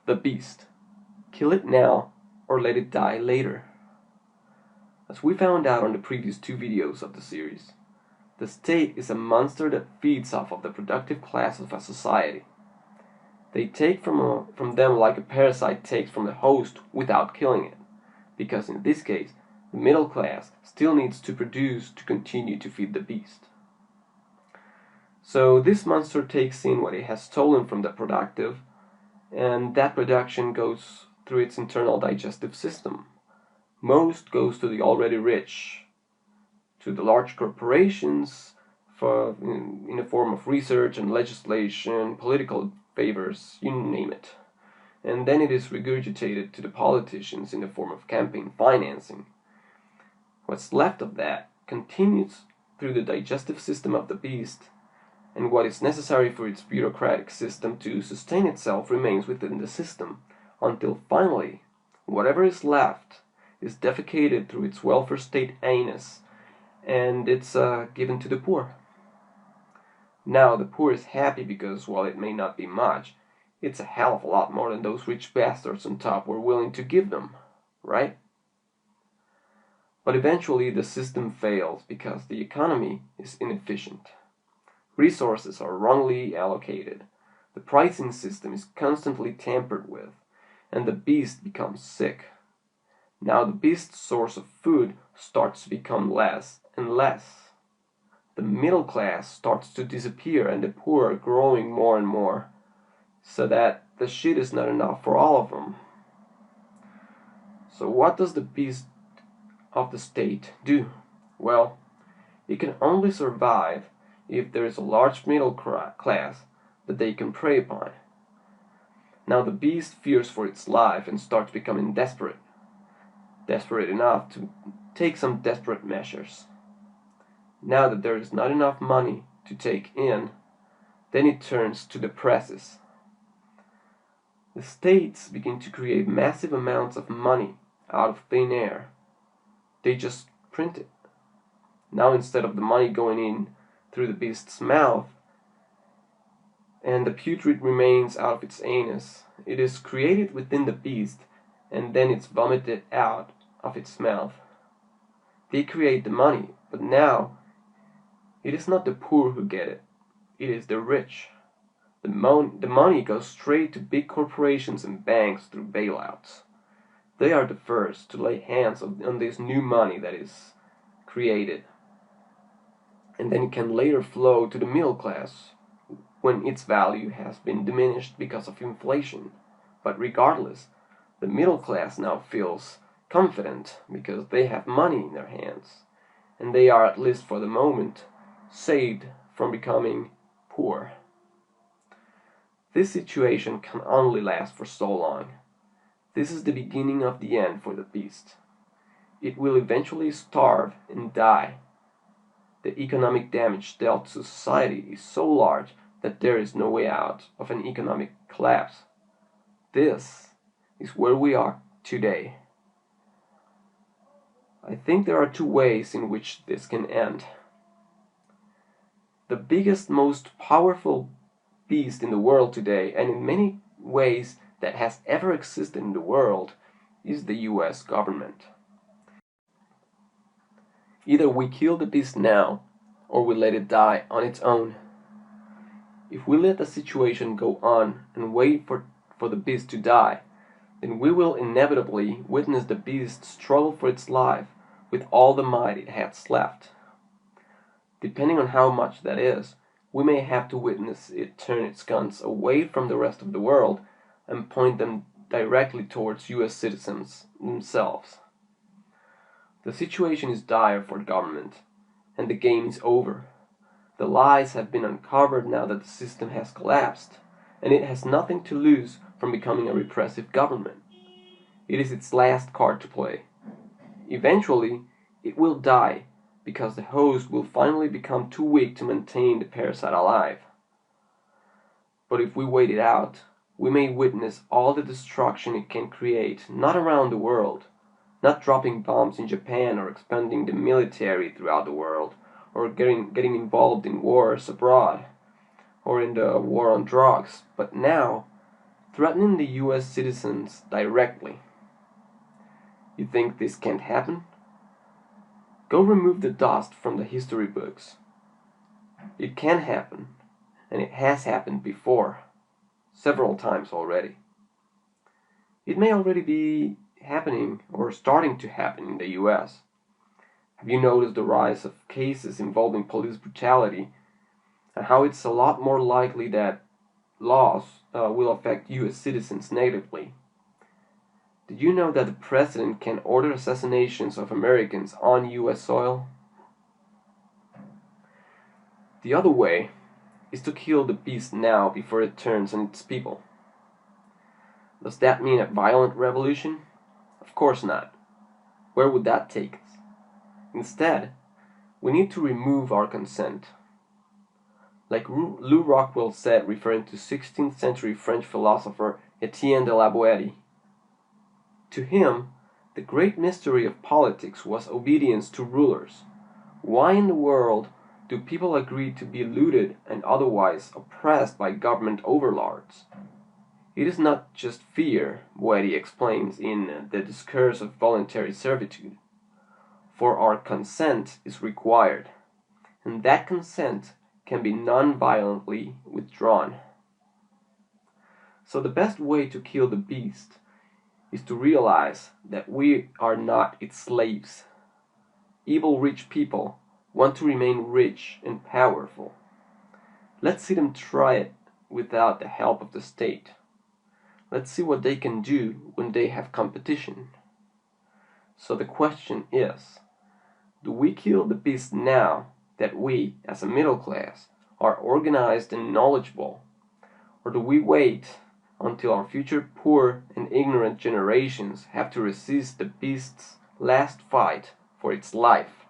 The beast. Kill it now or let it die later. As we found out on the previous two videos of the series, the state is a monster that feeds off of the productive class of a society. They take from them like a parasite takes from the host without killing it, because in this case, the middle class still needs to produce to continue to feed the beast. So this monster takes in what it has stolen from the productive, and that production goes through its internal digestive system. Most goes to the already rich, to the large corporations in the form of research and legislation, political favors, you name it. And then it is regurgitated to the politicians in the form of campaign financing. What's left of that continues through the digestive system of the beast, and what is necessary for its bureaucratic system to sustain itself remains within the system, until finally, whatever is left is defecated through its welfare state anus, and it's given to the poor. Now, the poor is happy because, while it may not be much, it's a hell of a lot more than those rich bastards on top were willing to give them, right? But eventually the system fails because the economy is inefficient. Resources are wrongly allocated, the pricing system is constantly tampered with, and the beast becomes sick. Now the beast's source of food starts to become less and less. The middle class starts to disappear and the poor are growing more and more, so that the shit is not enough for all of them. So what does the beast of the state do? Well, it can only survive if there is a large middle class that they can prey upon. Now the beast fears for its life and starts becoming desperate enough to take some desperate measures. Now that there is not enough money to take in, then it turns to the presses. The states begin to create massive amounts of money out of thin air. They just print it. Now instead of the money going in through the beast's mouth and the putrid remains out of its anus, it is created within the beast and then it's vomited out of its mouth. They create the money, but now it is not the poor who get it. It is the rich. The money goes straight to big corporations and banks through bailouts. They are the first to lay hands on this new money that is created. And then it can later flow to the middle class when its value has been diminished because of inflation. But regardless, the middle class now feels confident because they have money in their hands, and they are, at least for the moment, saved from becoming poor. This situation can only last for so long. This is the beginning of the end for the beast. It will eventually starve and die. The economic damage dealt to society is so large that there is no way out of an economic collapse. This is where we are today. I think there are two ways in which this can end. The biggest, most powerful beast in the world today, and in many ways that has ever existed in the world, is the US government. Either we kill the beast now, or we let it die on its own. If we let the situation go on and wait for the beast to die, then we will inevitably witness the beast struggle for its life with all the might it has left. Depending on how much that is, we may have to witness it turn its guns away from the rest of the world and point them directly towards US citizens themselves. The situation is dire for the government, and the game is over. The lies have been uncovered now that the system has collapsed, and it has nothing to lose from becoming a repressive government. It is its last card to play. Eventually, it will die because the host will finally become too weak to maintain the parasite alive. But if we wait it out, we may witness all the destruction it can create, not around the world, not dropping bombs in Japan or expanding the military throughout the world, or getting involved in wars abroad, or in the war on drugs, but now threatening the US citizens directly. You think this can't happen? Go remove the dust from the history books. It can happen, and it has happened before, several times already. It may already be happening or starting to happen in the US. Have you noticed the rise of cases involving police brutality and how it's a lot more likely that laws will affect US citizens negatively? Did you know that the president can order assassinations of Americans on US soil? The other way is to kill the beast now before it turns on its people. Does that mean a violent revolution? Of course not. Where would that take us? Instead, we need to remove our consent. Like Lou Rockwell said, referring to 16th century French philosopher Etienne de la Boétie, to him, the great mystery of politics was obedience to rulers. Why in the world do people agree to be looted and otherwise oppressed by government overlords? It is not just fear, Boétie explains in The Discourse of Voluntary Servitude. For our consent is required, and that consent can be non-violently withdrawn. So the best way to kill the beast is to realize that we are not its slaves. Evil rich people want to remain rich and powerful. Let's see them try it without the help of the state. Let's see what they can do when they have competition. So the question is, do we kill the beast now that we, as a middle class, are organized and knowledgeable? Or do we wait until our future poor and ignorant generations have to resist the beast's last fight for its life?